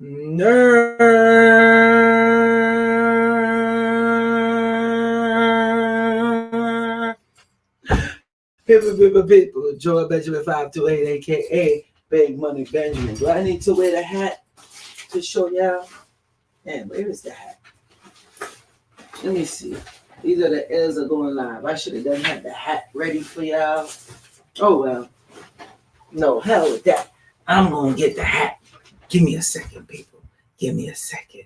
Nerd. People. Joel Benjamin 528, aka Big Money Benjamin. Do I need to wear the hat to show y'all? Man, where is the hat? Let me see. These are the L's are going live. I should have done had the hat ready for y'all. Oh well. No, hell with that. I'm gonna get the hat. Give me a second, people. Give me a second.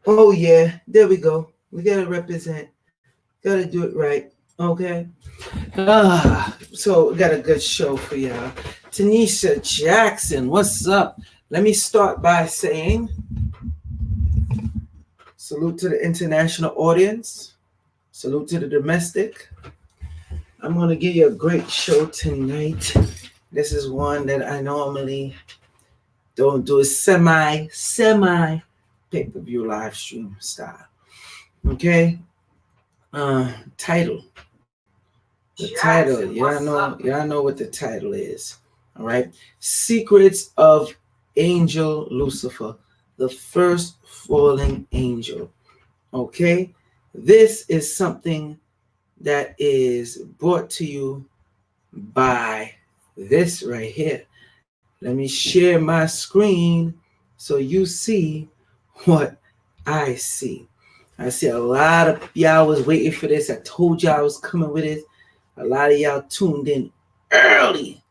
Oh yeah, there we go. We gotta represent. Gotta do it right. Okay. So we got a good show for y'all. Tanisha Jackson, what's up? Let me start by saying salute to the international audience. Salute to the domestic. I'm gonna give you a great show tonight. This is one that I normally don't do. It's semi pay-per-view live stream style. Okay. Title. The title, y'all know what the title is. All right. Secrets of Angel Lucifer, the first fallen angel. Okay. This is something that is brought to you by this right here. Let me share my screen so you see what I see. I see a lot of y'all was waiting for this. I told y'all I was coming with it. A lot of y'all tuned in early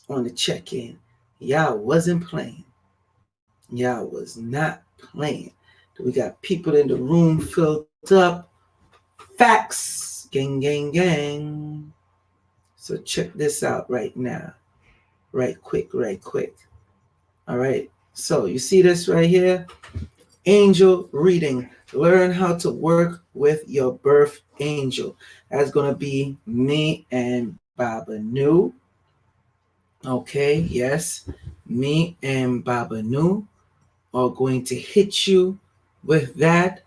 on the check-in. Y'all wasn't playing. Y'all was not playing. We got people in the room filled up. Facts. Gang, gang, gang. So check this out right now. Right quick. All right. So you see this right here? Angel reading. Learn how to work with your birth angel. That's going to be me and Baba Nu. Okay, yes. Me and Baba Nu are going to hit you with that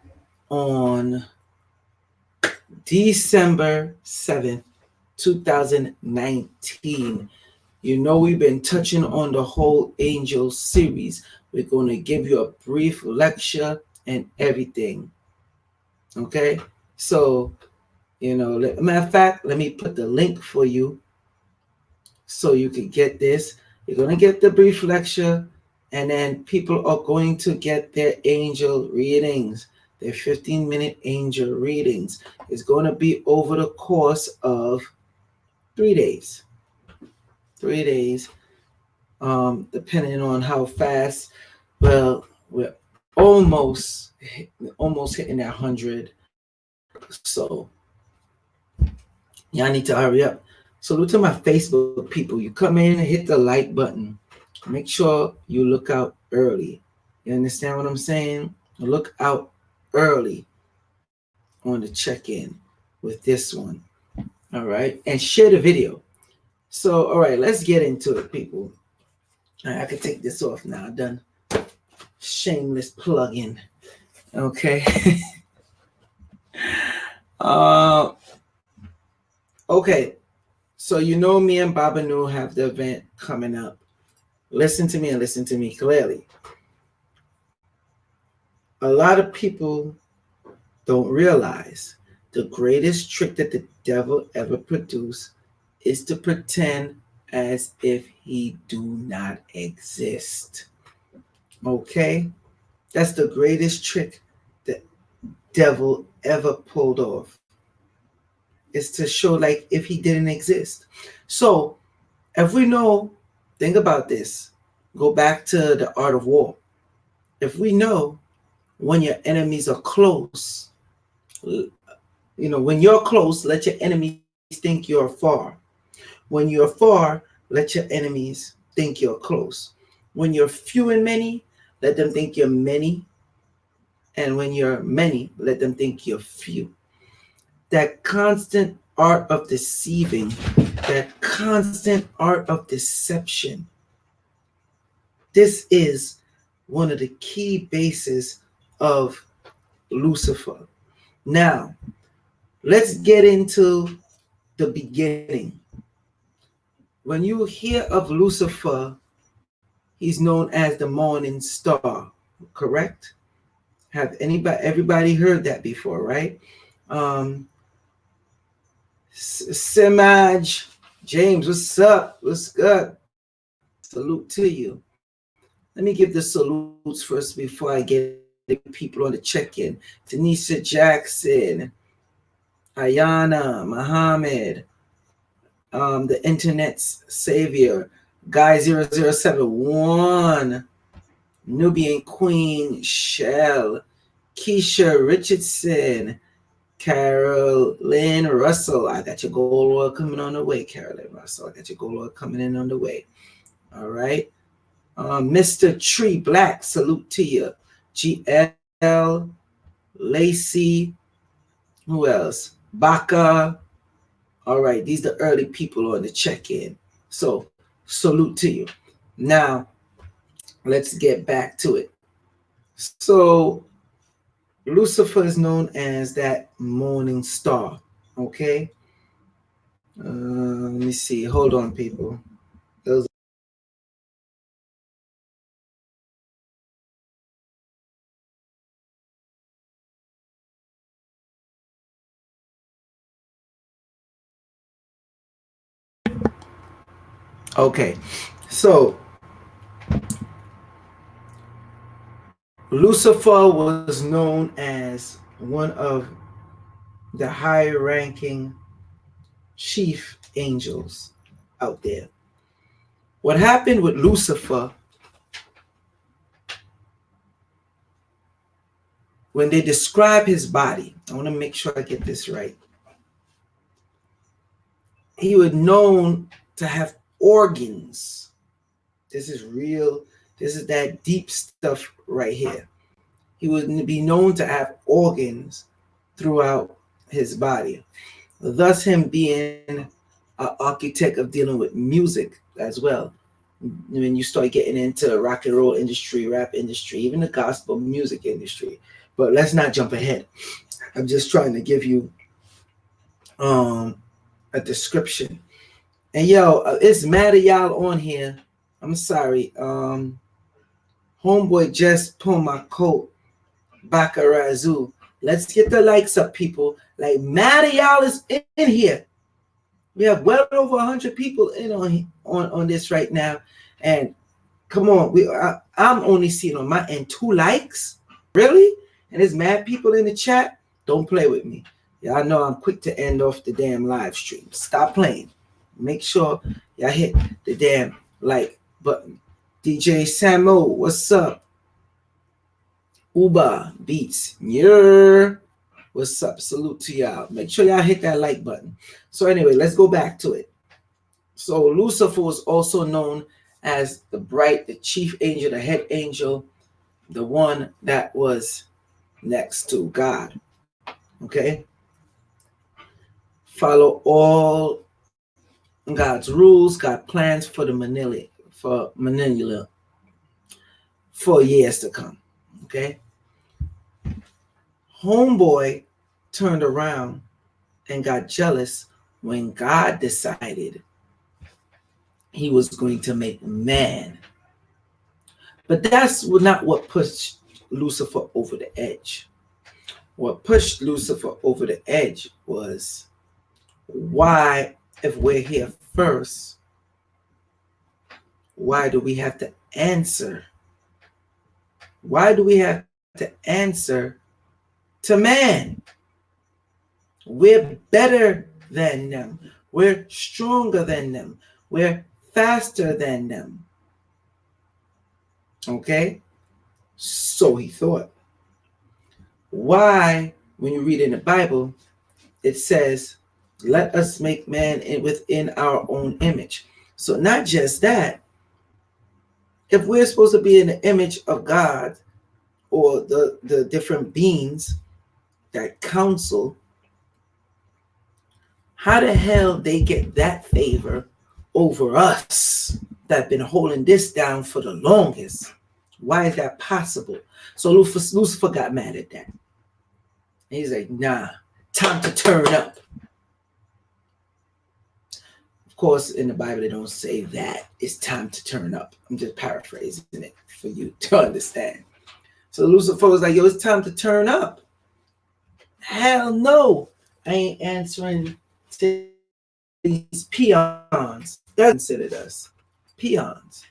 on December 7th, 2019. You know, we've been touching on the whole angel series. We're going to give you a brief lecture and everything. Okay? So, matter of fact, let me put the link for you so you can get this. You're going to get the brief lecture, and then people are going to get their angel readings, their 15-minute angel readings. It's going to be over the course of 3 days. 3 days. Depending on how fast. Well, we're almost hitting that 100. So y'all need to hurry up. Salute to my Facebook people. You come in and hit the like button. Make sure you look out early. You understand what I'm saying? Look out early on the check-in with this one. All right. And share the video. So, all right, let's get into it, people. I can take this off now. Done. Shameless plug-in. Okay. Okay. So you know me and Baba Nu have the event coming up. Listen to me and listen to me clearly. A lot of people don't realize the greatest trick that the devil ever produced is to pretend as if he do not exist. Okay? That's the greatest trick the devil ever pulled off. Is to show like if he didn't exist. So if we know, think about this. Go back to the art of war. If we know when your enemies are close, when you're close, let your enemies think you're far. When you're far, let your enemies think you're close. When you're few and many, let them think you're many. And when you're many, let them think you're few. That constant art of deceiving, that constant art of deception. This is one of the key bases of Lucifer. Now, let's get into the beginning. When you hear of Lucifer, he's known as the morning star, correct? Have everybody heard that before, right? Simaj, James, what's up? What's good? Salute to you. Let me give the salutes first before I get people on the check-in. Tanisha Jackson, Ayana, Muhammad, the internet's savior, Guy 0071, Nubian Queen, Shell, Keisha Richardson, Carolyn Russell. I got your gold oil coming on the way, Carolyn Russell. I got your gold oil coming in on the way. All right. Mr. Tree Black, salute to you. GL, Lacey, who else? Baka. All right, these are the early people on the check-in. So, salute to you. Now, let's get back to it. So, Lucifer is known as that morning star. Okay. Let me see. Hold on, people. Those. Okay. So, Lucifer was known as one of the high-ranking chief angels out there. What happened with Lucifer, when they describe his body, I want to make sure I get this right. He was known to have organs. This is real. This is that deep stuff right here. He would be known to have organs throughout his body. Thus, him being an architect of dealing with music as well. When you start getting into rock and roll industry, rap industry, even the gospel music industry. But let's not jump ahead. I'm just trying to give you a description. And yo, it's mad of y'all on here. I'm sorry. Homeboy just pulled my coat. Bakarazu. Let's get the likes up, people. Like mad of y'all is in here. We have well over 100 people in on this right now. And come on, I'm only seeing on my end 2 likes. Really? And there's mad people in the chat. Don't play with me. Y'all know I'm quick to end off the damn live stream. Stop playing. Make sure y'all hit the damn like button. DJ Samo, what's up? Uba Beats, yeah. What's up? Salute to y'all. Make sure y'all hit that like button. So anyway, let's go back to it. So Lucifer was also known as the chief angel, the head angel, the one that was next to God. Okay? Follow all God's rules, God's plans for the millennium, for years to come. Okay? Homeboy turned around and got jealous when God decided he was going to make man. But that's not what pushed Lucifer over the edge. What pushed Lucifer over the edge was, why, if we're here first, why do we have to answer? Why do we have to answer to man? We're better than them. We're stronger than them. We're faster than them. Okay? So he thought. Why, when you read in the Bible, it says, let us make man within our own image. So not just that, if we're supposed to be in the image of God or the different beings that counsel, how the hell they get that favor over us that been holding this down for the longest? Why is that possible? So Lucifer got mad at that. And he's like, nah, time to turn up. Of course, in the Bible, they don't say that it's time to turn up. I'm just paraphrasing it for you to understand. So Lucifer was like, yo, it's time to turn up. Hell no. I ain't answering to these peons. That's considered us peons.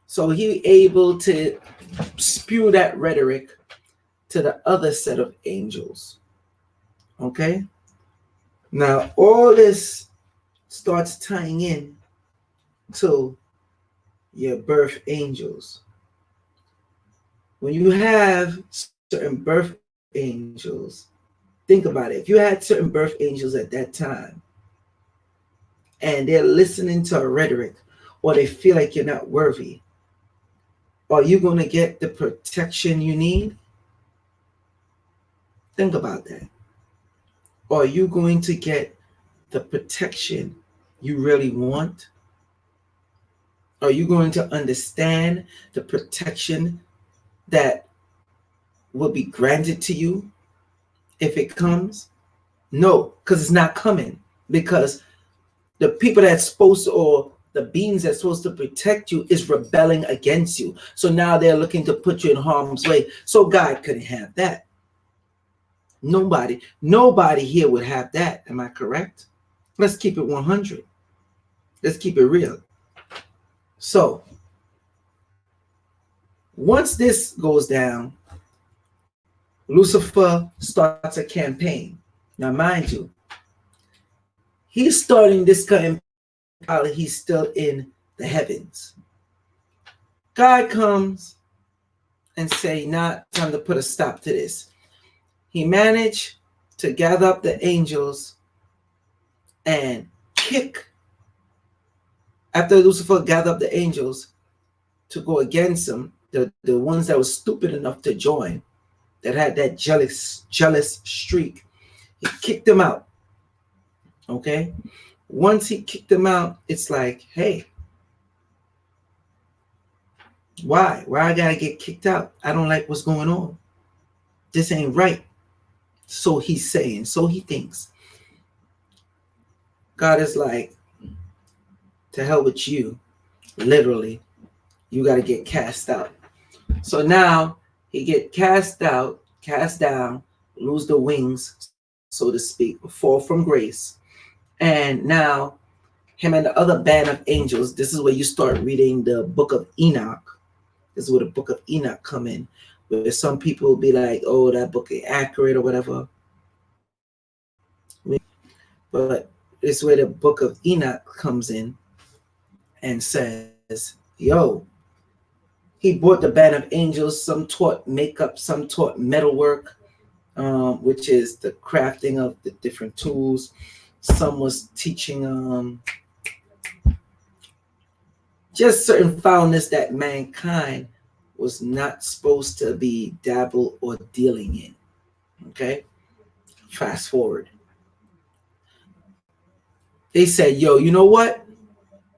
So he able to spew that rhetoric to the other set of angels. Okay? Now, all this starts tying in to your birth angels. When you have certain birth angels, think about it. If you had certain birth angels at that time and they're listening to a rhetoric or they feel like you're not worthy, are you going to get the protection you need? Think about that. Are you going to get the protection you really want? Are you going to understand the protection that will be granted to you if it comes? No, because it's not coming. Because the people that's supposed to, or the beings that's supposed to protect you is rebelling against you. So now they're looking to put you in harm's way. So God couldn't have that. Nobody here would have that. Am I correct? Let's keep it 100. Let's keep it real. So once this goes down, Lucifer starts a campaign. Now, mind you, he's starting this campaign while he's still in the heavens. God comes and say, nah, time to put a stop to this. He managed to gather up the angels and kick, after Lucifer gathered up the angels to go against him, the ones that were stupid enough to join, that had that jealous streak, he kicked them out. Okay? Once he kicked them out, it's like, hey, why I gotta get kicked out? I don't like what's going on. This ain't right. So he's saying, so he thinks. God is like, to hell with you. Literally, you got to get cast out. So now he get cast out, cast down, lose the wings, so to speak, fall from grace. And now him and the other band of angels, this is where you start reading the book of Enoch. This is where the book of Enoch come in, where some people will be like, oh, that book is accurate or whatever. But it's where the book of Enoch comes in and says, yo, he brought the band of angels. Some taught makeup, some taught metalwork, which is the crafting of the different tools. Some was teaching just certain foulness that mankind was not supposed to be dabble or dealing in. Okay? Fast forward. They said, yo, you know what?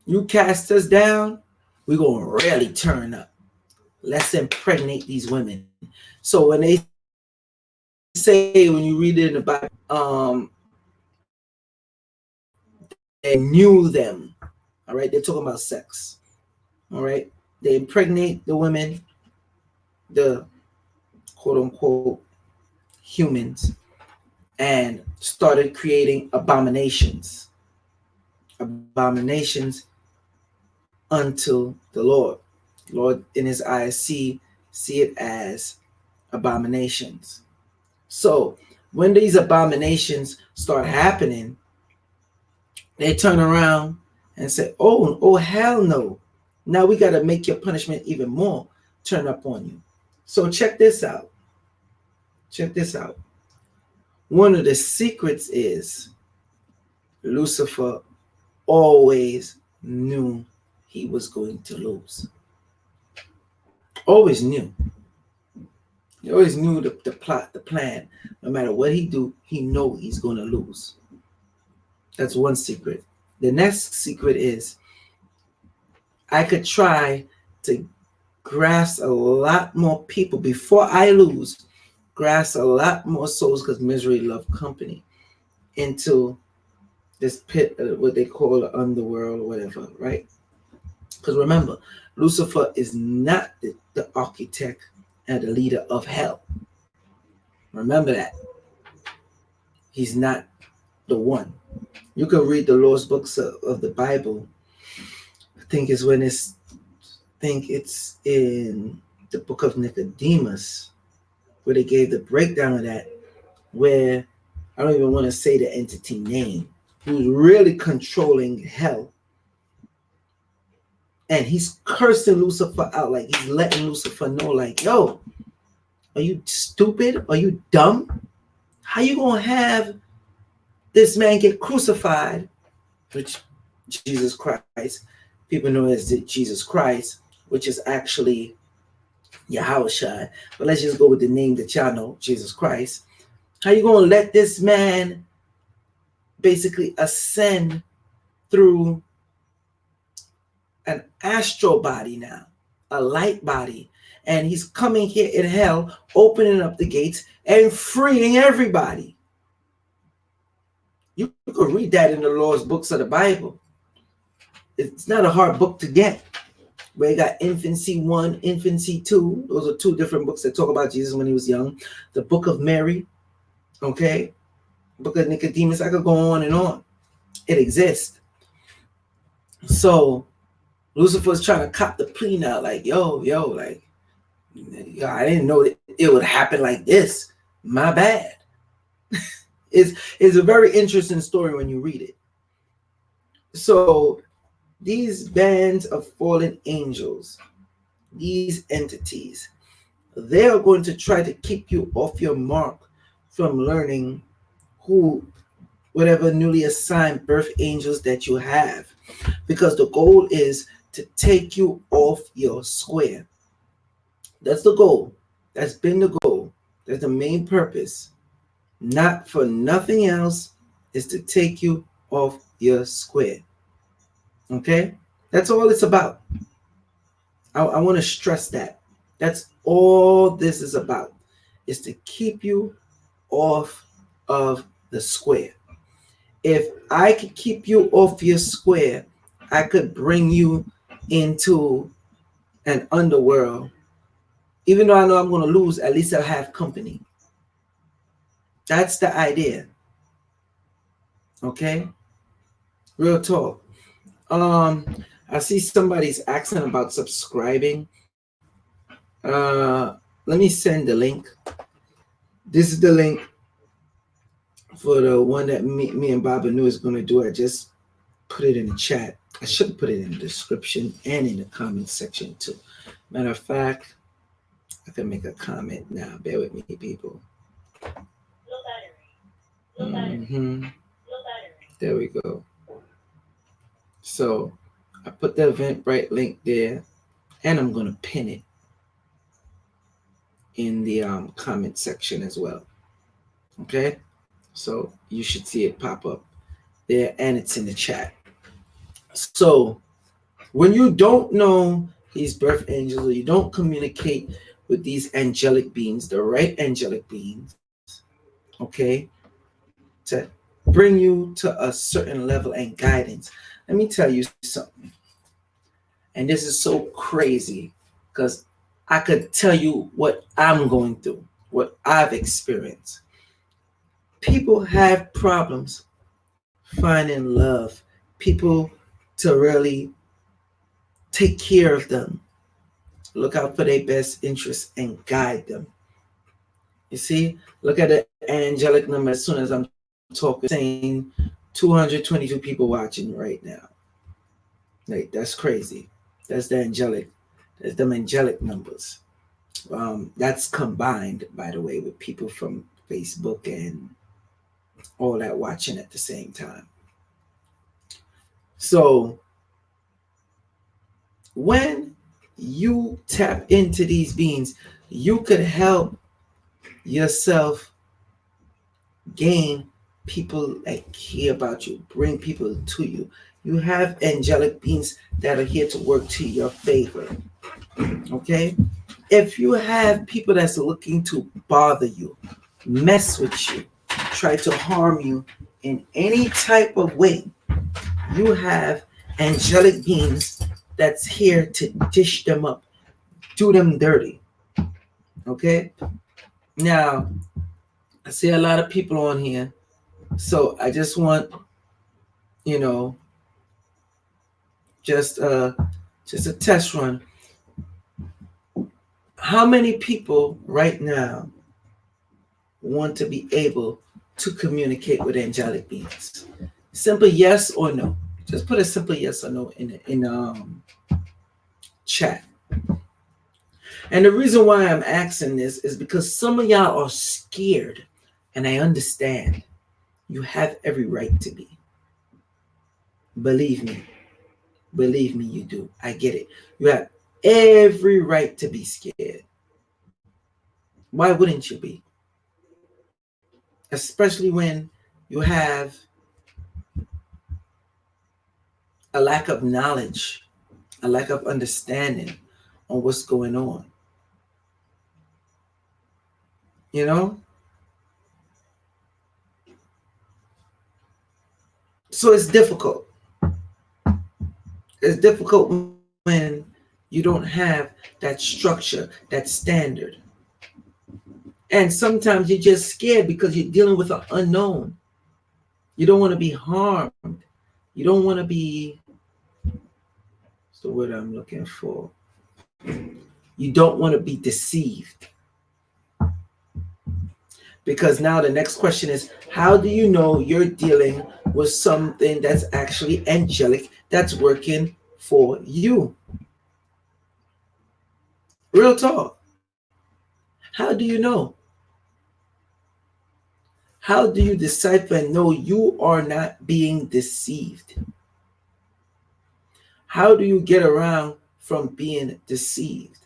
You cast us down, we're going to really turn up. Let's impregnate these women. So when they say, when you read it in the Bible, they knew them. All right? They're talking about sex. All right? They impregnate the women, the quote unquote humans, and started creating abominations. Abominations unto the Lord. Lord in his eyes see it as abominations. So when these abominations start happening, they turn around and say, oh hell no. Now we got to make your punishment even more turn up on you. So check this out. Check this out. One of the secrets is Lucifer always knew he was going to lose. Always knew. He always knew the plot, the plan. No matter what he do, he know he's going to lose. That's one secret. The next secret is I could try to grasp a lot more people before I lose, grasp a lot more souls, because misery love company, into this pit, what they call the underworld or whatever, right? Because remember, Lucifer is not the architect and the leader of hell. Remember that. He's not the one. You can read the lost books of the Bible. I think it's in the book of Nicodemus where they gave the breakdown of that, where I don't even want to say the entity name, who's really controlling hell. And he's cursing Lucifer out, like he's letting Lucifer know, like, yo, are you stupid? Are you dumb? How you gonna have this man get crucified, which Jesus Christ, people know as Jesus Christ, which is actually Yahushua, but let's just go with the name that y'all know, Jesus Christ. How you gonna let this man basically ascend through an astral body now, a light body, and he's coming here in hell, opening up the gates and freeing everybody? You could read that in the Lord's books of the Bible. It's not a hard book to get. Where you got Infancy 1, Infancy 2. Those are two different books that talk about Jesus when he was young. The Book of Mary, okay? Book of Nicodemus. I could go on and on. It exists. So Lucifer's trying to cop the plea now, like, yo, like, I didn't know it would happen like this. My bad. It's a very interesting story when you read it. So these bands of fallen angels, these entities, they are going to try to keep you off your mark from learning whatever newly assigned birth angels that you have, because the goal is to take you off your square. That's the goal. That's been the goal. That's the main purpose. Not for nothing else, is to take you off your square. Okay? That's all it's about. I want to stress that. That's all this is about, is to keep you off of the square. If I could keep you off your square, I could bring you into an underworld. Even though I know I'm going to lose, at least I'll have company. That's the idea. Okay? Real talk. I see somebody's asking about subscribing. Let me send the link. This is the link for the one that me and Baba knew is going to do. I just put it in the chat. I should put it in the description and in the comment section too. Matter of fact, I can make a comment now. Bear with me, people. There we go. So I put the Eventbrite link there, and I'm going to pin it in the comment section as well. Okay, so you should see it pop up there, and it's in the chat. So when you don't know these birth angels, or you don't communicate with these angelic beings, the right angelic beings, okay, to bring you to a certain level and guidance, let me tell you something. And this is so crazy, because I could tell you what I'm going through, what I've experienced. People have problems finding love, people to really take care of them, look out for their best interests and guide them. You see, look at the angelic number as soon as I'm talking, saying 222 people watching right now. Like, that's crazy. That's the angelic. That's them angelic numbers. That's combined, by the way, with people from Facebook and all that watching at the same time. So when you tap into these beings, you could help yourself gain people that care about you, bring people to you. You have angelic beings that are here to work to your favor. Okay? If you have people that's looking to bother you, mess with you, try to harm you in any type of way, you have angelic beings that's here to dish them up, do them dirty. Okay? Now, I see a lot of people on here, so I just want, you know, just uh just a test run. How many people right now want to be able to communicate with angelic beings? Simple yes or no. Just put a simple yes or no in chat. And the reason why I'm asking this is because some of y'all are scared, and I understand. You have every right to be. Believe me. Believe me, you do. I get it. You have every right to be scared. Why wouldn't you be? Especially when you have a lack of knowledge, a lack of understanding on what's going on. You know? So it's difficult. It's difficult when you don't have that structure, that standard. And sometimes you're just scared because you're dealing with an unknown. You don't want to be harmed. You don't want to be, what's the word I'm looking for? You don't want to be deceived. Because now the next question is, how do you know you're dealing with something that's actually angelic, that's working for you? Real talk. How do you know? How do you decipher and know you are not being deceived? How do you get around from being deceived?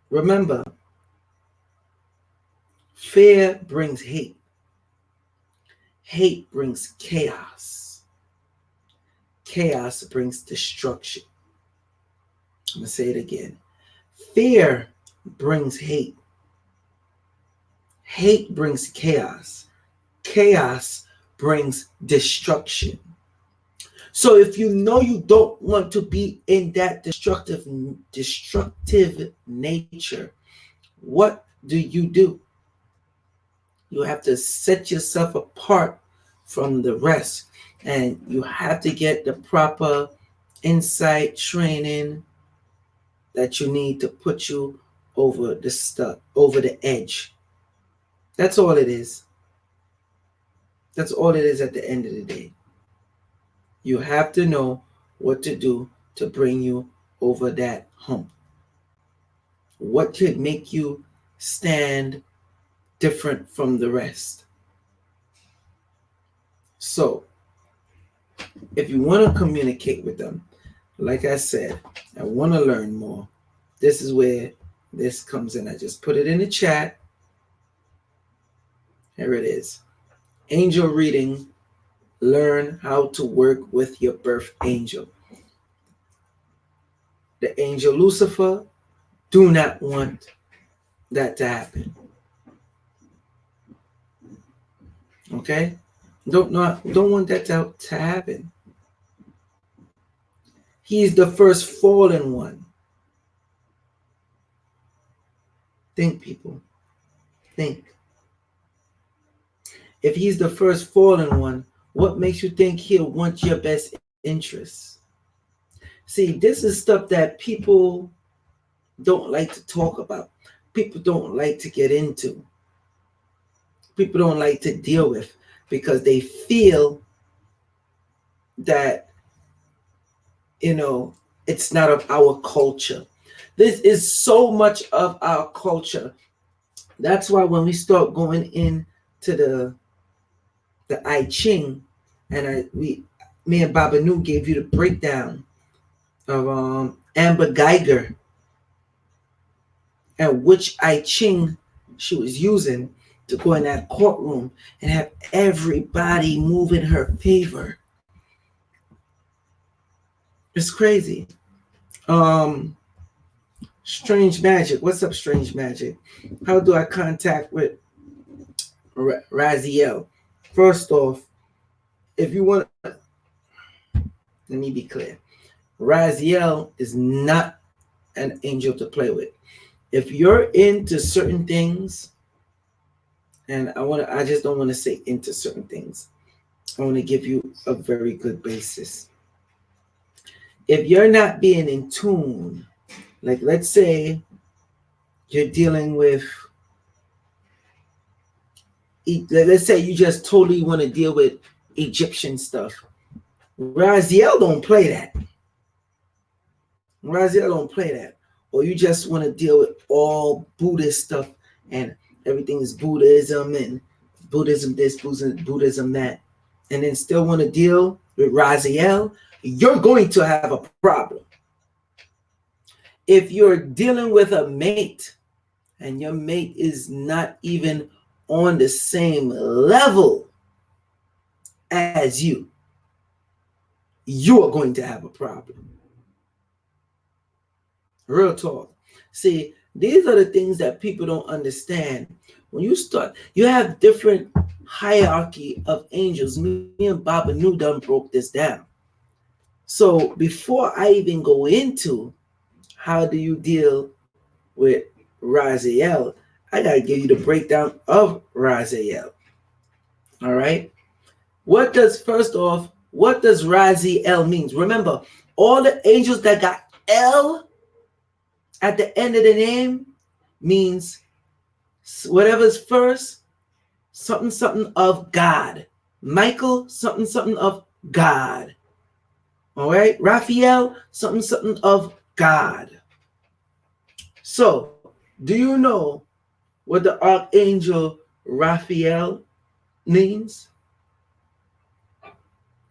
Remember, fear brings hate. Hate brings chaos. Chaos brings destruction. I'm going to say it again. Fear brings hate. Hate brings chaos. Chaos brings destruction. So if you know you don't want to be in that destructive nature, what do? You have to set yourself apart from the rest, and you have to get the proper insight training that you need to put you over the stuff, over the edge. That's all it is. That's all it is at the end of the day. You have to know what to do to bring you over that hump. What could make you stand different from the rest? So, if you want to communicate with them, like I said, I want to learn more. This is where this comes in. I just put it in the chat. Here it is. Angel reading. Learn how to work with your birth angel. The angel Lucifer, do not want that to happen. Okay? Don't want that to happen. He's the first fallen one. Think, people. Think. If he's the first fallen one, what makes you think he'll want your best interests? See, this is stuff that people don't like to talk about. People don't like to get into. People don't like to deal with because they feel that, it's not of our culture. This is so much of our culture. That's why when we start going into the I Ching, and me and Baba Nu gave you the breakdown of Amber Geiger and which I Ching she was using to go in that courtroom and have everybody move in her favor. It's crazy. Strange magic. What's up, strange magic? How do I contact with Raziel? First off, if you want, let me be clear. Raziel is not an angel to play with. If you're into certain things, and I just don't want to say into certain things. I want to give you a very good basis. If you're not being in tune, like let's say you're dealing with, let's say you just totally want to deal with Egyptian stuff. Raziel don't play that. Raziel don't play that. Or you just want to deal with all Buddhist stuff and everything is Buddhism and Buddhism this, Buddhism that, and then still want to deal with Raziel, you're going to have a problem. If you're dealing with a mate and your mate is not even on the same level as you are going to have a problem. Real talk. See, these are the things that people don't understand. When you start, you have different hierarchy of angels. Me and Baba New done broke this down. So before I even go into how do you deal with Raziel, I gotta give you the breakdown of Raziel. All right. What does Raziel means? Remember, all the angels that got L at the end of the name means whatever's first, something, something of God. Michael, something, something of God. All right. Raphael, something, something of God. So, do you know what the archangel Raphael means?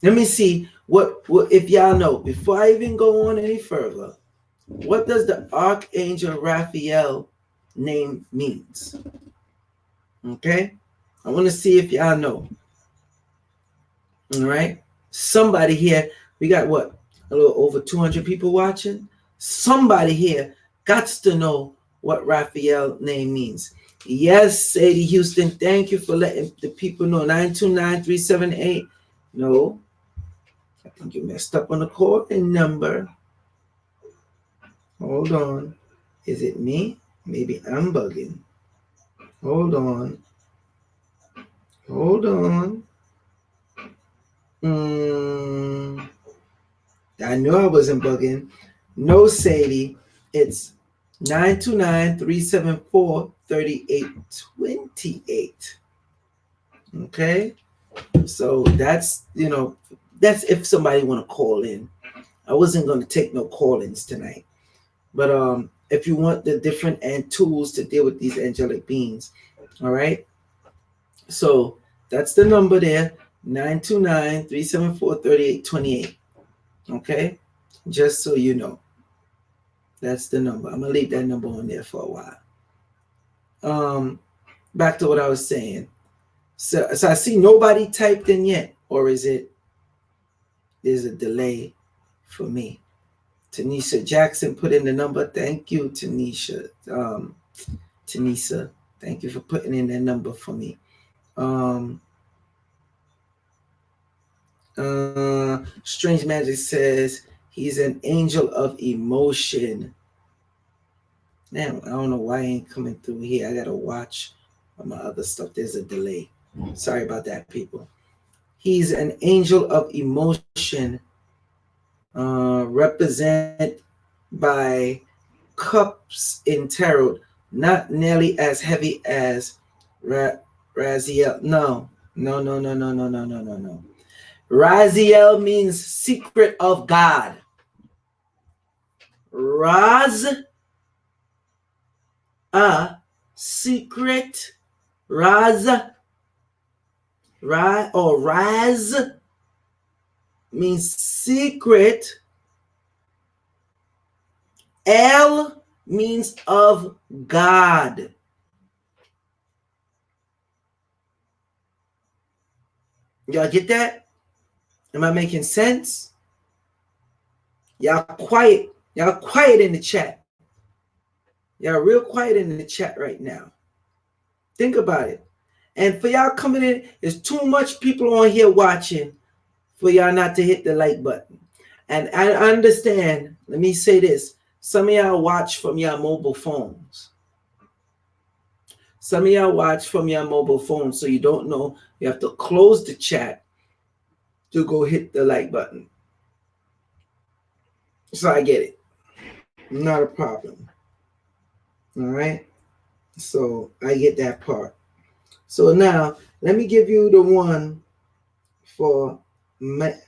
Let me see what if y'all know. Before I even go on any further, what does the archangel Raphael name means? Okay, I want to see if y'all know. All right, somebody here. We got what, a little over 200 people watching. Somebody here got to know what Raphael name means. Yes, Sadie Houston, thank you for letting the people know. 929-378. No, I think you messed up on the call-in number. Hold on. Is it me? Maybe I'm bugging. Hold on. Hold on. I knew I wasn't bugging. No, Sadie. It's 929-374-3828. Okay? So that's if somebody want to call in. I wasn't going to take no call-ins tonight. But if you want the different tools to deal with these angelic beings, all right? So that's the number there, 929-374-3828. Okay? Just so you know. That's the number. I'm going to leave that number on there for a while. Back to what I was saying. So I see nobody typed in yet, or there's a delay for me. Tanisha Jackson put in the number. Thank you, Tanisha. Tanisa, thank you for putting in that number for me. Strange Magic says he's an angel of emotion. Now, I don't know why I ain't coming through here. I got to watch my other stuff. There's a delay. Sorry about that, people. He's an angel of emotion, represented by cups in tarot, not nearly as heavy as Raziel. No. Raziel means secret of God. Secret. Raz means secret. L means of God. Y'all get that? Am I making sense? Y'all quiet. Y'all quiet in the chat. Y'all real quiet in the chat right now. Think about it. And for y'all coming in, there's too much people on here watching for y'all not to hit the like button. And I understand, let me say this. Some of y'all watch from your mobile phones. Some of y'all watch from your mobile phone, so you don't know. You have to close the chat to go hit the like button. So I get it. Not a problem. All right? So I get that part. So now, let me give you the one for Michael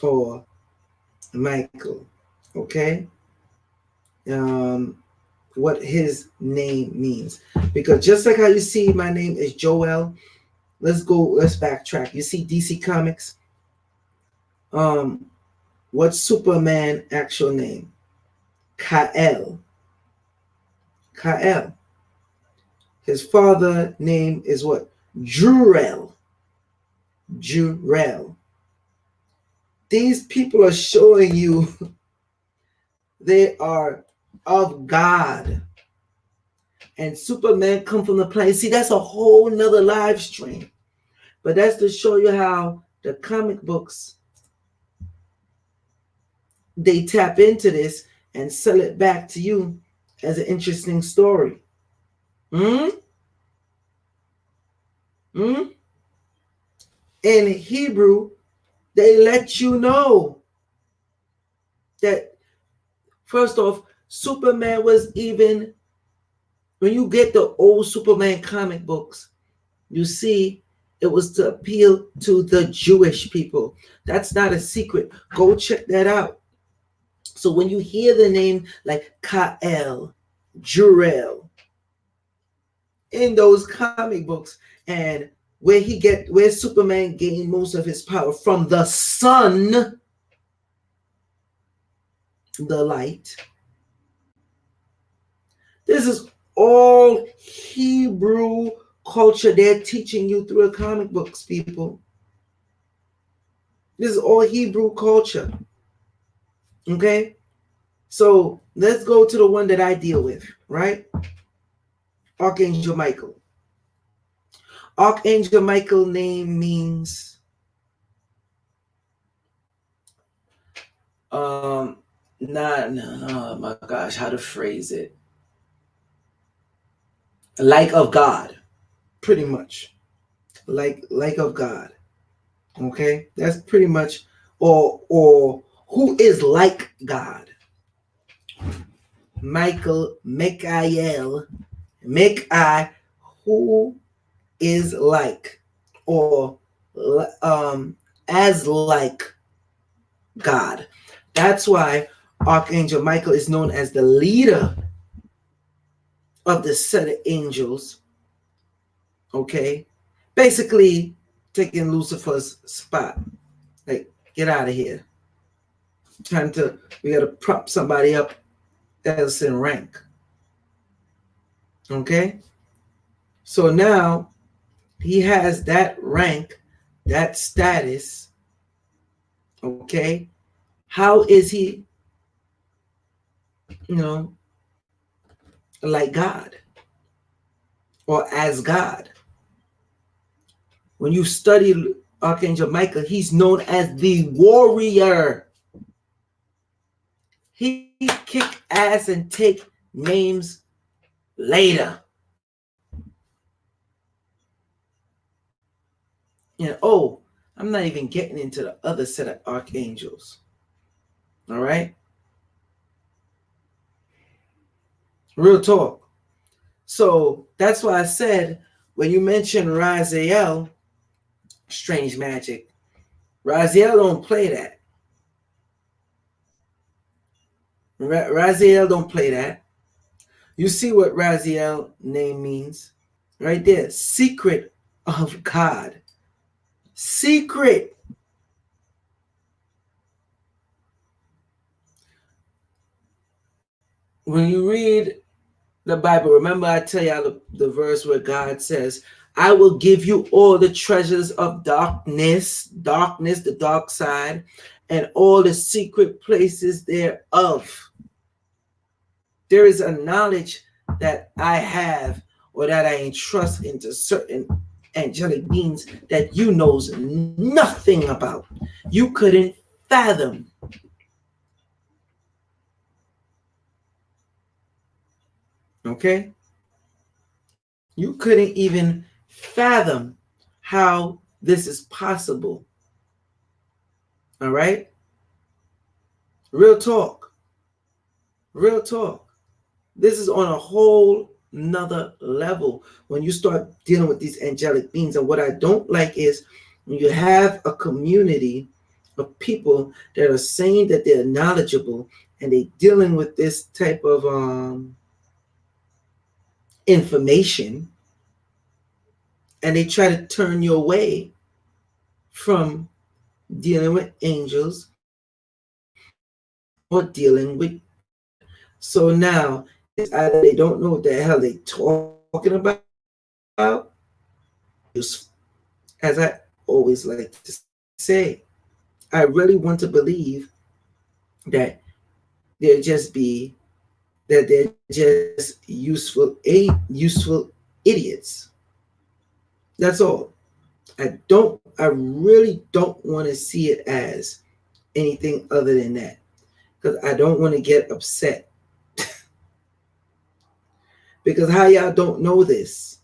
or Michael. Okay? What his name means. Because just like how you see my name is Joel, let's backtrack. You see DC Comics? What's Superman actual name? Kal. Kal. His father name is what? Jor-El. Jor-El. These people are showing you they are of God. And Superman come from the planet. See, that's a whole nother live stream. But that's to show you how the comic books, they tap into this and sell it back to you as an interesting story. In Hebrew, they let you know that, first off, Superman was even, when you get the old Superman comic books, you see it was to appeal to the Jewish people. That's not a secret. Go check that out. So when you hear the name like Kal, Jor-El, in those comic books, and where Superman gained most of his power from the sun, the light. This is all Hebrew culture they're teaching you through the comic books, people. This is all Hebrew culture. Okay? So let's go to the one that I deal with, right? Archangel Michael. Archangel Michael name means oh my gosh, how to phrase it? Like of God, pretty much. Like of God. Okay? That's pretty much, or who is like God. Michael, who is like, or as like God. That's why Archangel Michael is known as the leader of the set of angels. Okay? Basically taking Lucifer's spot. Like, get out of here. We gotta prop somebody up else in rank. Okay? So now he has that rank, that status. Okay? How is he, like God or as God? When you study Archangel Michael, he's known as the warrior. He kick ass and take names later. I'm not even getting into the other set of archangels. All right? Real talk. So that's why I said, when you mention Raziel, strange magic, Raziel don't play that. Raziel don't play that. You see what Raziel name means? Right there. Secret of God. Secret. When you read the Bible, remember I tell you the verse where God says, I will give you all the treasures of darkness, the dark side, and all the secret places thereof. There is a knowledge that I have or that I entrust into certain angelic beings that you knows nothing about. You couldn't fathom. Okay? You couldn't even fathom how this is possible. All right? Real talk. Real talk. This is on a whole nother level when you start dealing with these angelic beings. And what I don't like is when you have a community of people that are saying that they're knowledgeable and they're dealing with this type of information, and they try to turn you away from dealing with angels or dealing with God. So now it's either they don't know what the hell they're talking about, as I always like to say, I really want to believe that they're just useful idiots. That's all. I really don't want to see it as anything other than that, because I don't want to get upset. Because how y'all don't know this?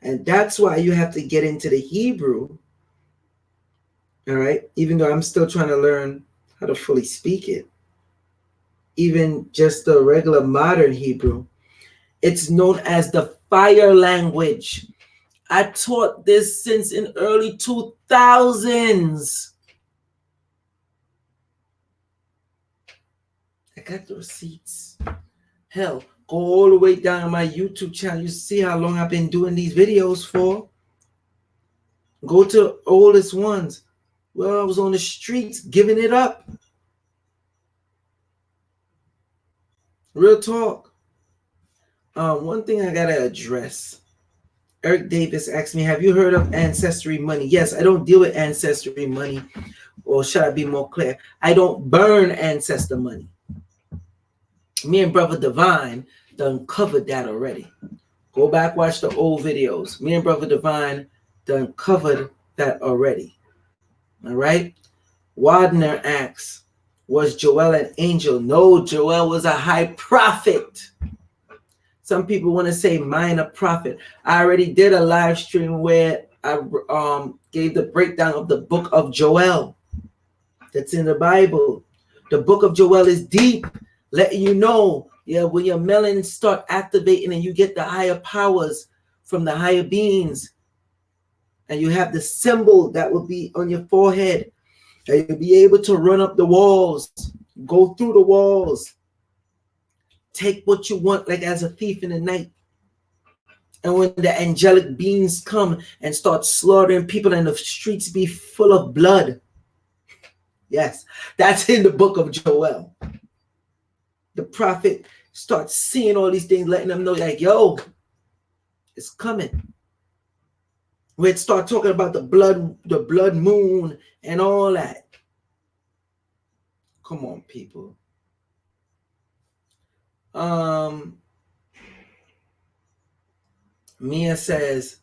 And that's why you have to get into the Hebrew. All right. Even though I'm still trying to learn how to fully speak it, even just the regular modern Hebrew, it's known as the fire language. I taught this since in early 2000s. I got the receipts. Hell, go all the way down my YouTube channel. You see how long I've been doing these videos for. Go to the oldest ones. Well, I was on the streets giving it up. Real talk. One thing I gotta address. Eric Davis asked me, have you heard of ancestry money? Yes, I don't deal with ancestry money. Or should I be more clear? I don't burn ancestor money. Me and Brother Divine done covered that already. Go back, watch the old videos. Me and Brother Divine done covered that already. All right? Wadner asks, was Joel an angel? No, Joel was a high prophet. Some people want to say minor prophet. I already did a live stream where I gave the breakdown of the book of Joel that's in the Bible. The book of Joel is deep, letting you know, when your melons start activating and you get the higher powers from the higher beings, and you have the symbol that will be on your forehead, and you'll be able to run up the walls, go through the walls, take what you want like as a thief in the night. And when the angelic beings come and start slaughtering people and the streets be full of blood. Yes, that's in the book of Joel. The prophet starts seeing all these things, letting them know like, yo, it's coming. We'd start talking about the blood moon and all that. Come on, people. Mia says,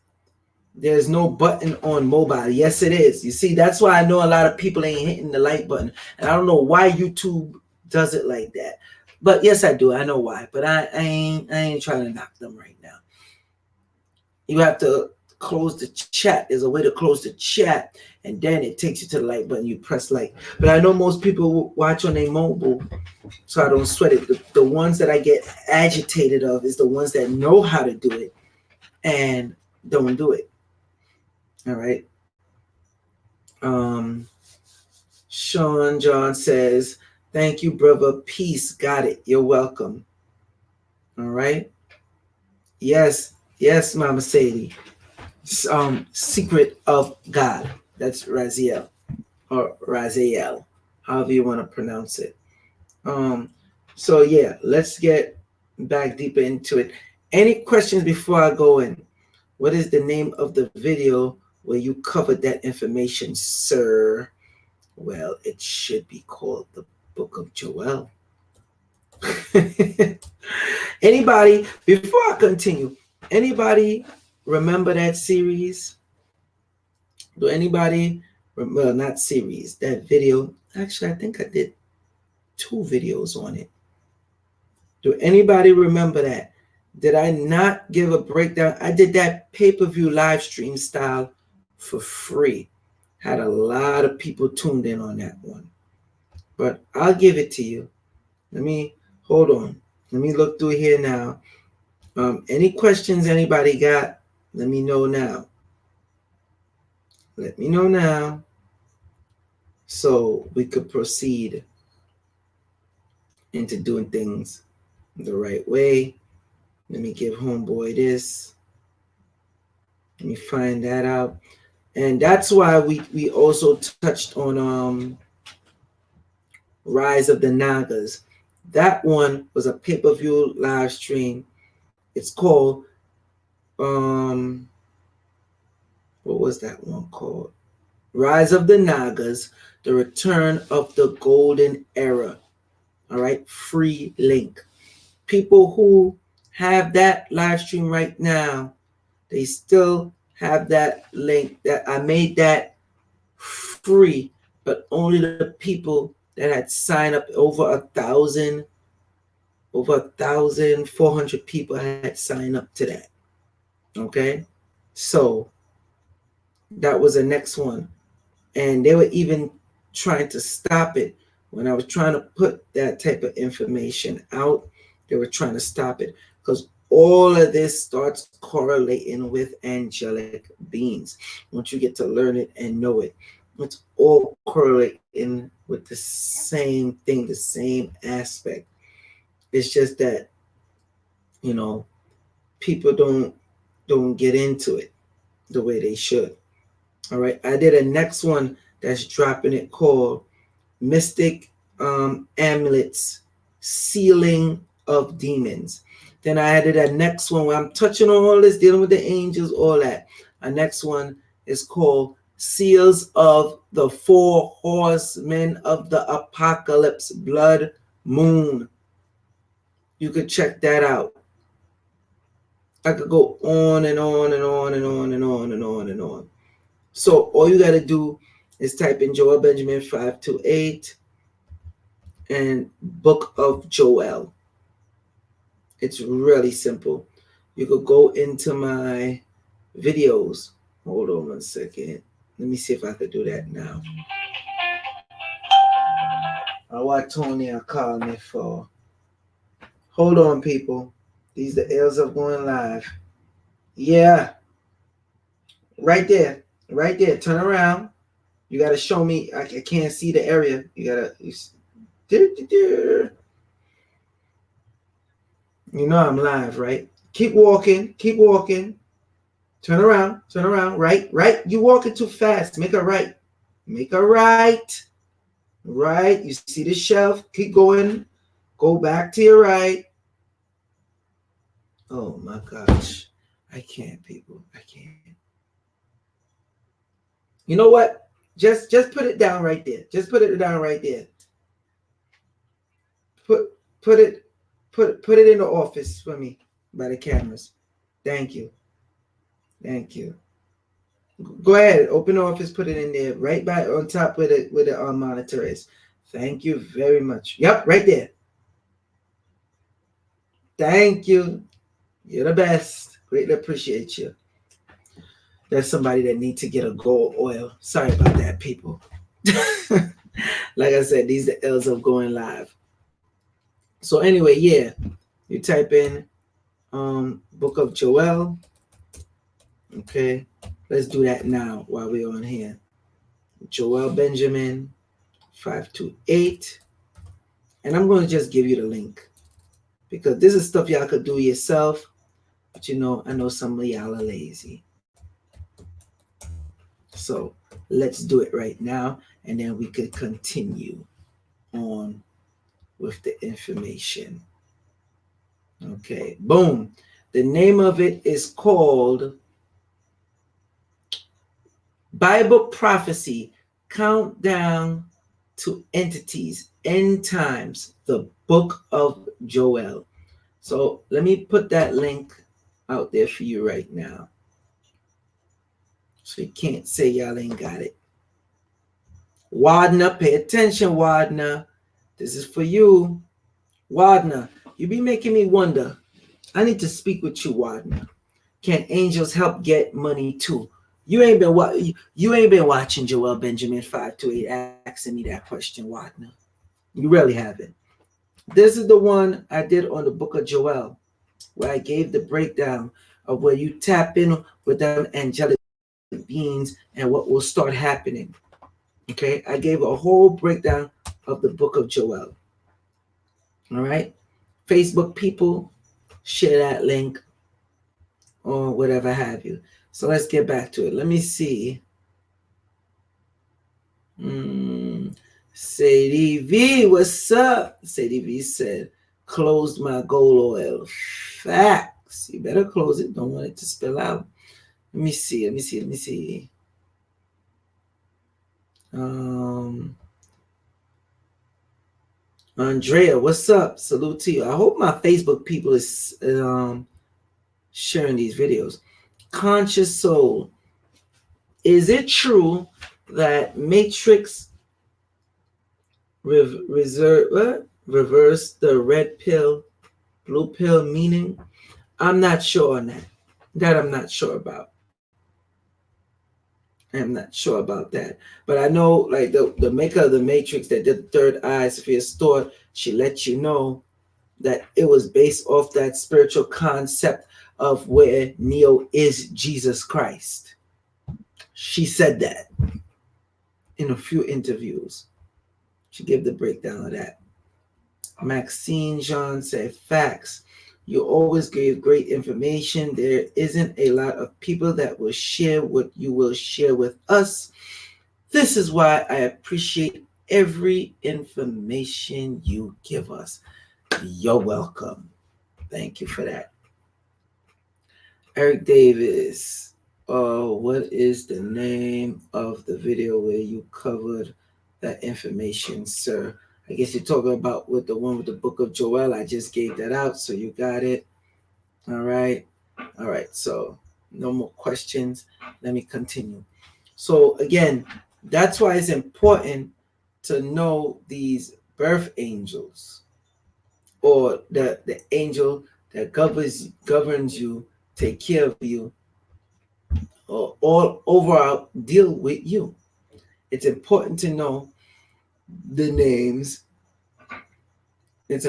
there's no button on mobile. Yes, it is. You see, that's why I know a lot of people ain't hitting the like button. And I don't know why YouTube does it like that. But yes, I do. I know why. But I ain't trying to knock them right now. You have to close the chat. There's a way to close the chat, and then it takes you to the like button. You press like. But I know most people watch on their mobile, so I don't sweat it. The ones that I get agitated of is the ones that know how to do it and don't do it. All right. Sean John says, thank you, brother. Peace. Got it. You're welcome. All right. Yes, Mama Sadie. Secret of God. That's Raziel or Raziel, however you want to pronounce it. So yeah, let's get back deeper into it. Any questions before I go in? What is the name of the video where you covered that information, sir? Well, it should be called the Book of Joel. Anybody, before I continue, anybody remember that series? Do anybody, well, not series, that video? Actually, I think I did 2 videos on it. Do anybody remember that? Did I not give a breakdown? I did that pay-per-view live stream style for free. Had a lot of people tuned in on that one. But I'll give it to you. Let me, hold on. Let me look through here now. Any questions anybody got? Let me know now. Let me know now. So we could proceed into doing things the right way. Let me give homeboy this. Let me find that out. And that's why we also touched on Rise of the Nagas. That one was a pay-per-view live stream. It's called what was that one called? Rise of the Nagas, The Return of the Golden Era. All right, free link. People who have that live stream right now, they still have that link. That I made that free, but only the people that had signed up. Over 1,400 people had signed up to that. Okay, so that was the next one, and they were even trying to stop it when I was trying to put that type of information out. They were trying to stop it because all of this starts correlating with angelic beings. Once you get to learn it and know it, it's all correlating with the same thing, the same aspect. It's just that, you know, people don't get into it the way they should. All right, I did a next one that's dropping it called Mystic Amulets, Sealing of Demons. Then I added a next one where I'm touching on all this, dealing with the angels, all that. A next one is called Seals of the 4 Horsemen of the Apocalypse, Blood Moon. You could check that out. I could go on and on and on and on and on and on and on. So all you got to do is type in Joel Benjamin 528 and Book of Joel. It's really simple. You could go into my videos. Hold on 1 second. Let me see if I could do that now. What Tony called me for. Hold on, people. These the L's of going live. Yeah. Right there. Right there. Turn around. You got to show me. I can't see the area. You got to. You know I'm live, right? Keep walking. Keep walking. Turn around. Turn around. Right. Right. You walking too fast. Make a right. Make a right. Right. You see the shelf. Keep going. Go back to your right. Oh my gosh. I can't, people. I can't. You know what? Just put it down right there. Just put it down right there. Put it in the office for me by the cameras. Thank you. Thank you. Go ahead. Open the office. Put it in there. Right by on top where the monitor is. Thank you very much. Yep, right there. Thank you. You're the best. Greatly appreciate you. There's somebody that needs to get a gold oil. Sorry about that, people. Like I said, these are the L's of going live. So anyway, yeah, you type in Book of Joel. Okay, let's do that now while we're on here. Joel Benjamin 528, and I'm going to just give you the link because this is stuff y'all could do yourself. But you know, I know some of y'all are lazy. So let's do it right now, and then we could continue on with the information. Okay, boom. The name of it is called Bible Prophecy Countdown to entities, end times, the book of Joel. So let me put that link out there for you right now. So you can't say y'all ain't got it. Wadner, pay attention, Wadner. This is for you. Wadner, you be making me wonder. I need to speak with you, Wadner. Can angels help get money too? You ain't been watching Joel Benjamin 528 asking me that question, Wadner. You really haven't. This is the one I did on the book of Joel, where I gave the breakdown of where you tap in with them angelic beings and what will start happening. Okay, I gave a whole breakdown of the book of Joel. All right, Facebook people, share that link or whatever have you. So let's get back to it. Let me see. Sadie V, what's up? Sadie V said, closed my gold oil. Facts. You better close it. Don't want it to spill out. Let me see. Andrea, what's up? Salute to you. I hope my Facebook people is sharing these videos. Conscious soul. Is it true that Matrix reverse the red pill, blue pill meaning? I'm not sure on that. I'm not sure about. I'm not sure about that. But I know, like, the maker of the Matrix that did the third eye, Sophia Stewart, she let you know that it was based off that spiritual concept of where Neo is Jesus Christ. She said that in a few interviews. She gave the breakdown of that. Maxine Jean said, facts. You always gave great information. There isn't a lot of people that will share what you will share with us. This is why I appreciate every information you give us. You're welcome. Thank you for that. Eric Davis. What is the name of the video where you covered that information, sir? I guess you're talking about with the one with the book of Joel. I just gave that out, so you got it. All right. So no more questions. Let me continue. So again, that's why it's important to know these birth angels, or the angel that governs you, take care of you, or all overall deal with you. It's important to know the names. It's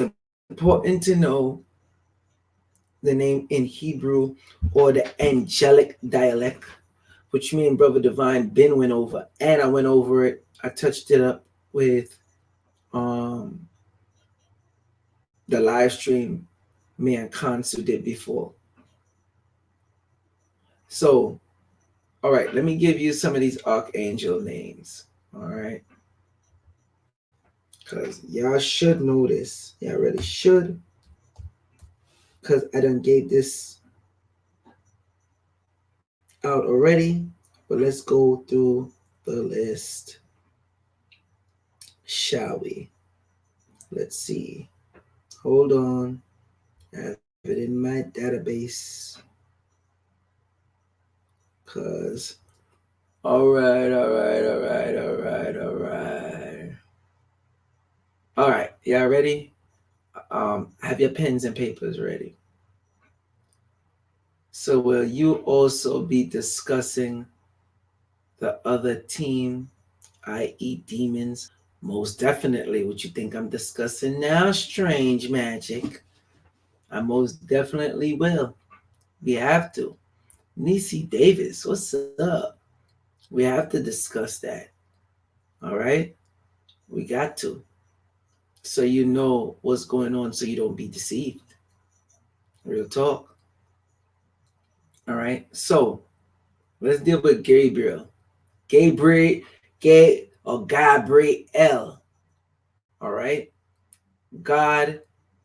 important to know the name in Hebrew or the angelic dialect, which me and Brother Divine Ben went over, and I went over it. I touched it up with the live stream me and Kansu did before. So, all right, let me give you some of these archangel names. All right, because y'all should know this. Y'all really should, because I done gave this out already. But let's go through the list, shall we? Let's see. Hold on. I have it in my database. Cause all right. All right, y'all ready? Have your pens and papers ready. So will you also be discussing the other team, i.e. demons? Most definitely. What you think I'm discussing now, strange magic? I most definitely will. We have to. Nisi Davis, what's up? We have to discuss that. All right? We got to. So you know what's going on, so you don't be deceived. Real talk. All right? So let's deal with Gabriel. Gabriel. All right? God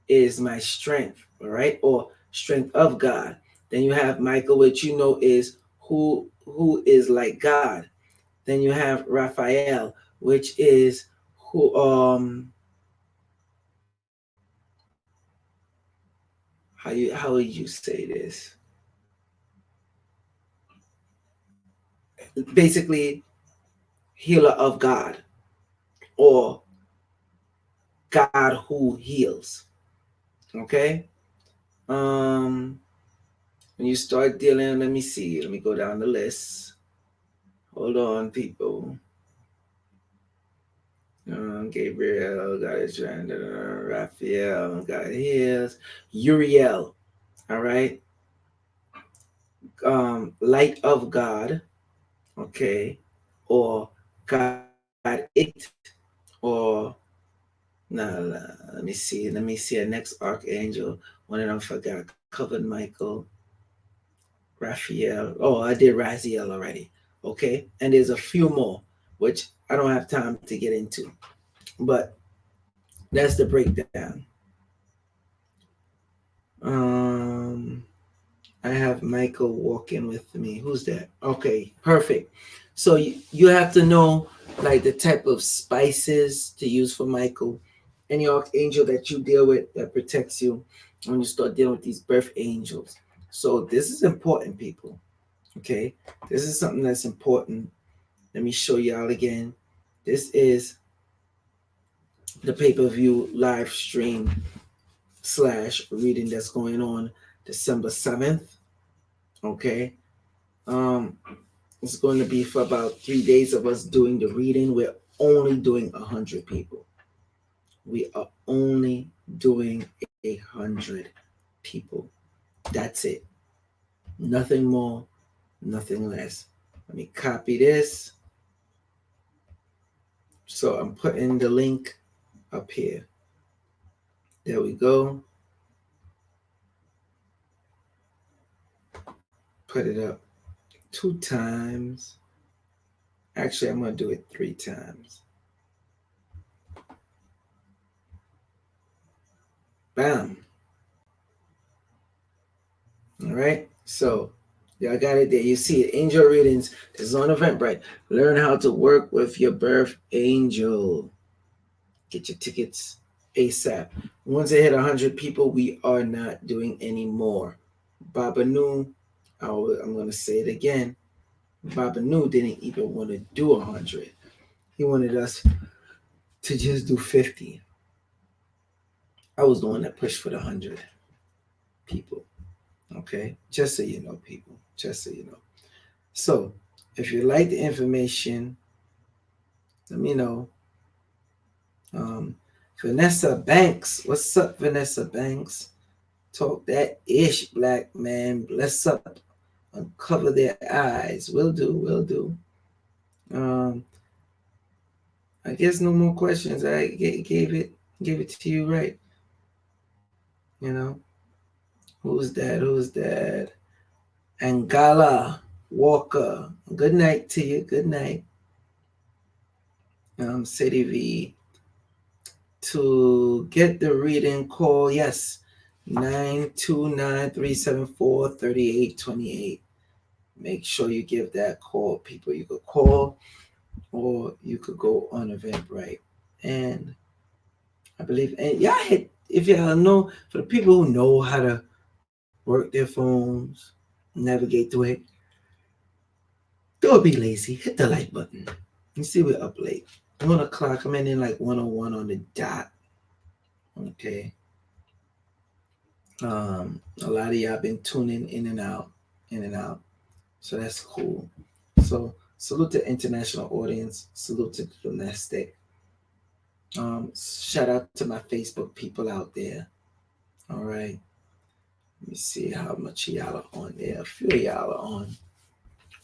is my strength. All right? Or strength of God. Then you have Michael, which you know is who is like God. Then you have Raphael, which is who how would you say this? Basically, healer of God, or God who heals. Okay. Um, when you start dealing, let me see. Let me go down the list. Hold on, people. Gabriel, God is trying. Raphael, God heals. Uriel, all right. Light of God, okay, or God it, or let me see. Let me see. A next archangel. One of them forgot. Covered Michael, Raphael. Oh, I did Raziel already. Okay, and there's a few more, which I don't have time to get into, but that's the breakdown. Um, I have Michael walking with me. Who's that? Okay, perfect. So you have to know like the type of spices to use for Michael. Any archangel that you deal with that protects you when you start dealing with these birth angels. So this is important, people. Okay, this is something that's important. Let me show y'all again. This is the pay-per-view live stream slash reading that's going on December 7th. Okay. Um, it's going to be for about 3 days of us doing the reading. We're only doing 100 people. We are only doing 100 people. That's it. Nothing more, nothing less. Let me copy this. So I'm putting the link up here. There we go. Put it up 2 times. Actually, I'm going to do it 3 times. Bam. All right. So y'all got it there. You see it. Angel readings. This is on Eventbrite. Learn how to work with your birth angel. Get your tickets ASAP. Once they hit 100 people, we are not doing any more. Baba Nu, I'm going to say it again. Baba Nu didn't even want to do 100. He wanted us to just do 50. I was the one that pushed for the 100 people. Okay? Just so you know, people. Just so you know. So, if you like the information, let me know. Vanessa Banks. What's up, Vanessa Banks? Talk that ish, black man. Bless up. Uncover their eyes. Will do, will do. Um, I guess no more questions. I gave it to you right. You know, who's that? Who's that? Angala Walker. Good night to you. Good night. City V. To get the reading, call yes 929-374-3828. Make sure you give that call, people. You could call or you could go on Eventbrite. And I believe, and y'all hit, if y'all know, for the people who know how to work their phones, navigate through it, don't be lazy. Hit the like button. You see, we're up late. 1 o'clock. I'm in like 101 on the dot. Okay. A lot of y'all been tuning in and out, in and out. So that's cool. So salute to international audience. Salute to the domestic. Shout out to my Facebook people out there. All right. Let me see how much y'all are on there. A few of y'all are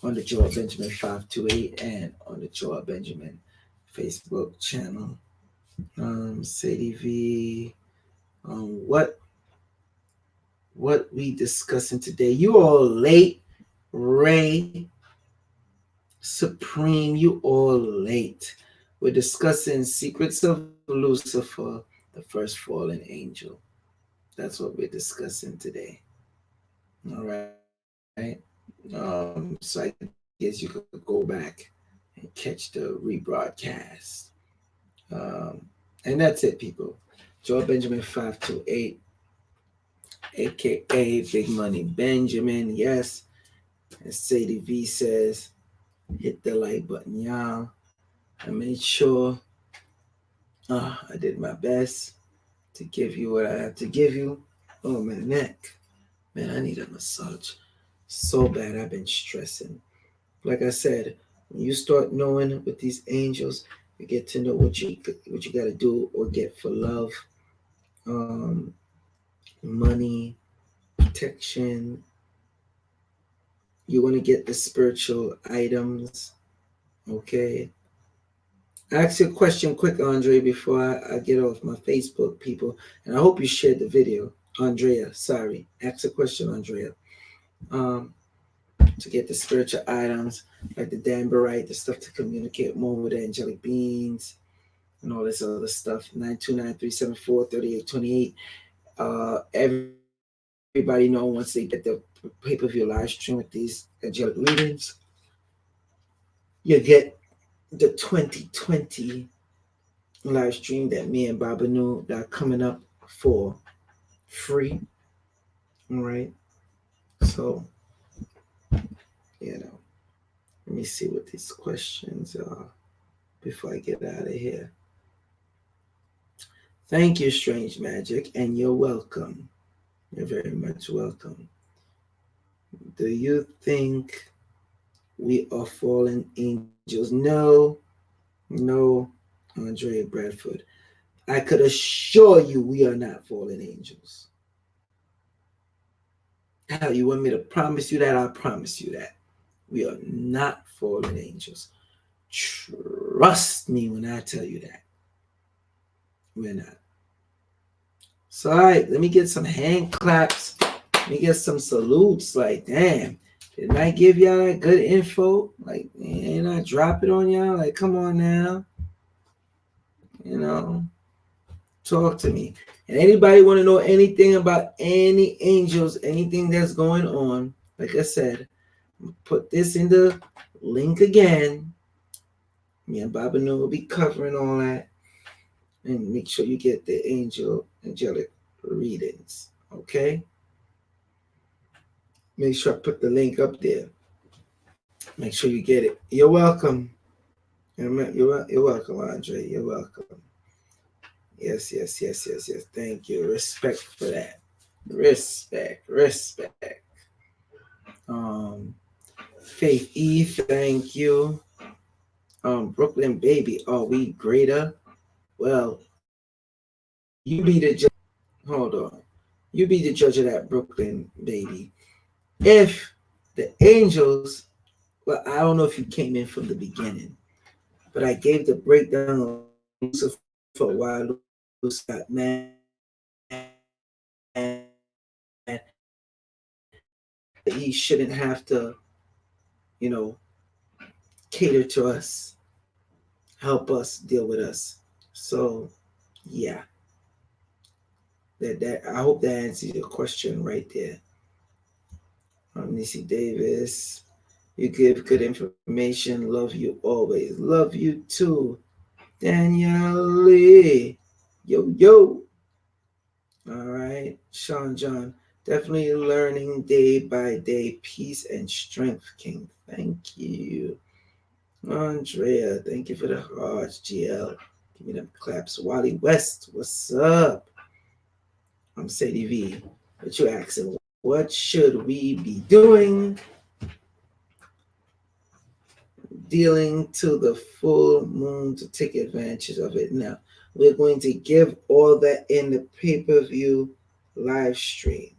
on the Joel Benjamin 528 and on the Joel Benjamin Facebook channel. Sadie V. What we discussing today? You all late, Ray Supreme. You all late. We're discussing secrets of Lucifer, the first fallen angel. That's what we're discussing today. All right. So I guess you could go back and catch the rebroadcast. Um, and that's it, people. Joel Benjamin 528, aka Big Money Benjamin. Yes, as Sadie V says, hit the like button, y'all. I made sure I did my best to give you what I have to give you. Oh, my neck. Man, I need a massage so bad. I've been stressing. Like I said, when you start knowing with these angels, you get to know what you got to do or get for love, um, money, protection. You want to get the spiritual items. Okay. Ask you a question quick, Andre, before I get off my Facebook, people. And I hope you shared the video. Andrea, sorry. Ask a question, Andrea. Um, to get the spiritual items like the Danbarite, the stuff to communicate more with the angelic beings and all this other stuff. 929-374-3828. Everybody know once they get the pay-per-view live stream with these angelic readings, you get the 2020 live stream that me and Baba Nu got coming up for free. All right. So, you know, let me see what these questions are before I get out of here. Thank you, Strange Magic, and you're welcome. You're very much welcome. Do you think we are fallen angels? No, no, Andrea Bradford. I could assure you we are not fallen angels. Hell, you want me to promise you that? I'll promise you that. We are not fallen angels. Trust me when I tell you that. We're not. So, all right, let me get some hand claps. Let me get some salutes. Like, damn, didn't I give y'all that good info? Like, and I drop it on y'all? Like, come on now. You know, talk to me. And anybody want to know anything about any angels, anything that's going on, like I said, put this in the link again. Me and Baba Nu will be covering all that. And make sure you get the angelic readings. Okay? Make sure I put the link up there. Make sure you get it. You're welcome. You're welcome, Andre. You're welcome. Yes. Thank you. Respect for that. Respect. Um, Faith E, thank you. Brooklyn baby, are we greater? Well, you be the judge. Hold on. You be the judge of that, Brooklyn baby. If the angels, well, I don't know if you came in from the beginning, but I gave the breakdown of Lucifer, why Lucifer got mad, that he shouldn't have to, you know, cater to us, help us, deal with us. So, yeah, that I hope that answers your question right there. Nisi Davis, you give good information. Love you always. Love you too. Danielle Lee. Yo. All right. Sean John. Definitely learning day by day. Peace and strength, King. Thank you. Andrea, thank you for the hearts. GL. Give me them claps. Wally West, what's up? I'm Sadie V. What you asking? What should we be doing? Dealing to the full moon to take advantage of it. Now, we're going to give all that in the pay-per-view live stream.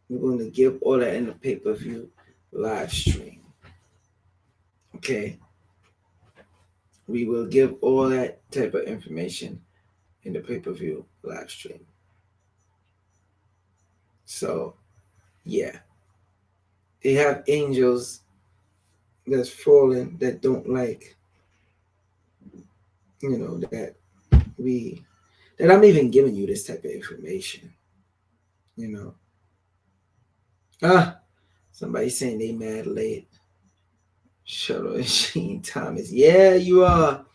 We're going to give all that in the pay-per-view live stream. Okay. We will give all that type of information in the pay-per-view live stream. So, yeah. They have angels that's fallen that don't like, that we that I'm even giving you this type of information. You know. Somebody saying they mad late. Shuttle and Sheen Thomas. Yeah, you are.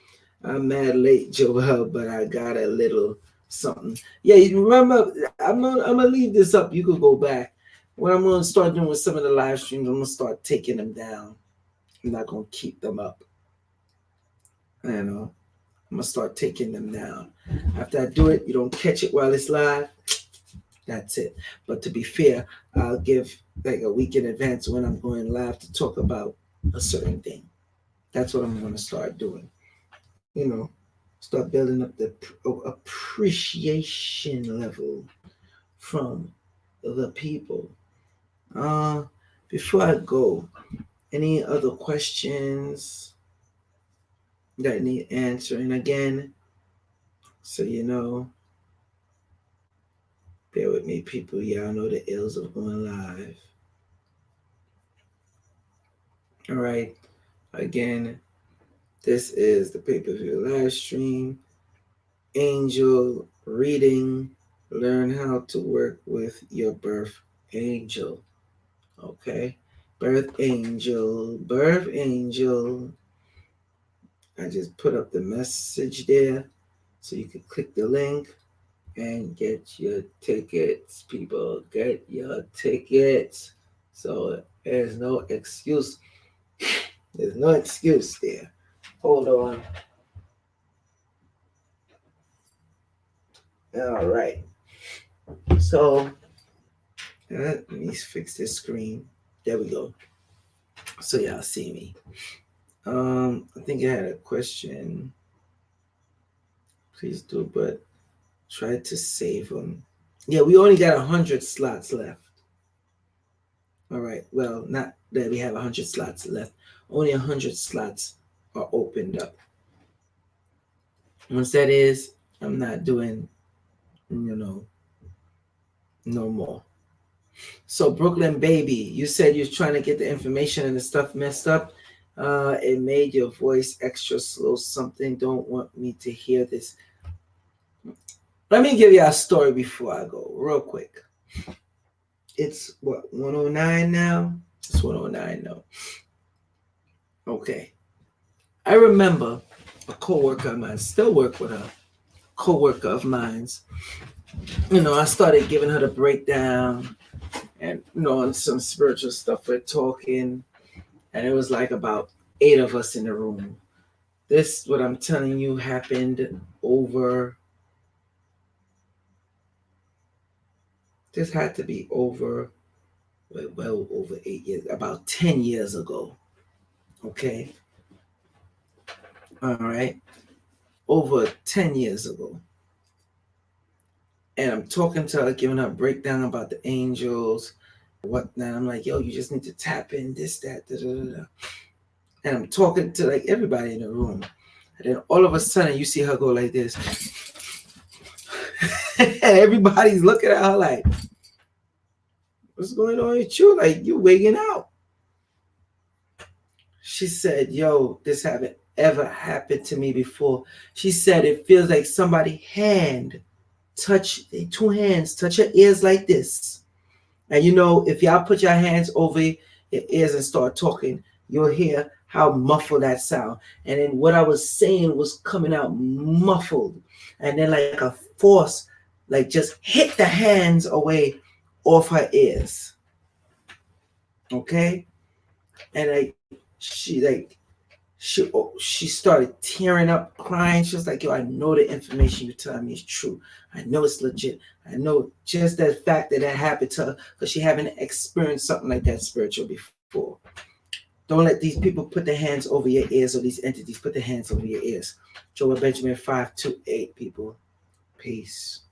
I'm mad late, Joel, but I got a little something. Yeah, you remember, I'm gonna leave this up. You could go back. What I'm gonna start doing with some of the live streams, I'm gonna start taking them down. I'm not gonna keep them up. You know, I'm gonna start taking them down. After I do it, you don't catch it while it's live. That's it. But to be fair, I'll give like a week in advance when I'm going live to talk about a certain thing. That's what I'm gonna start doing. You know, start building up the appreciation level from the people. Uh, Before I go, any other questions that need answering? Again, so you know, bear with me, people. Y'all know the ills of going live. All right. Again, this is the pay-per-view live stream. Angel reading. Learn how to work with your birth angel. Okay. Birth angel. Birth angel. I just put up the message there so you can click the link and get your tickets, people. Get your tickets. So there's no excuse. There's no excuse there. Hold on. All right. So let me fix this screen. There we go. So y'all see me. I think I had a question. Please do, but try to save them. Yeah, we only got 100 slots left. All right. Well, not that we have 100 slots left. Only 100 slots are opened up. Once that is, I'm not doing, no more. So Brooklyn baby, you said you're trying to get the information and the stuff messed up. It made your voice extra slow. Something don't want me to hear this. Let me give you a story before I go, real quick. It's what 109 now. It's 109 now. Okay. I remember a coworker of mine. Still work with her. Coworker of mine's. I started giving her the breakdown, and on some spiritual stuff we're talking, and it was like about 8 of us in the room. This, what I'm telling you, happened over. This had to be over, well over 8 years, about 10 years ago. Okay. All right. Over 10 years ago. And I'm talking to her, giving her a breakdown about the angels, whatnot. I'm like, yo, you just need to tap in this, that, da, da, da, da. And I'm talking to like everybody in the room. And then all of a sudden you see her go like this. And everybody's looking at her like, what's going on with you? Like, you wigging out. She said, yo, this haven't ever happened to me before. She said it feels like somebody two hands touch her ears like this. And if y'all put your hands over your ears and start talking, you'll hear how muffled that sound. And then what I was saying was coming out muffled. And then like a force, like just hit the hands away off her ears. Okay? And she started tearing up, crying. She was like, yo, I know the information you're telling me is true. I know it's legit. I know just that fact that happened to her because she haven't experienced something like that spiritual before. Don't let these people put their hands over your ears, or these entities put their hands over your ears. Joel Benjamin 528, people. Peace.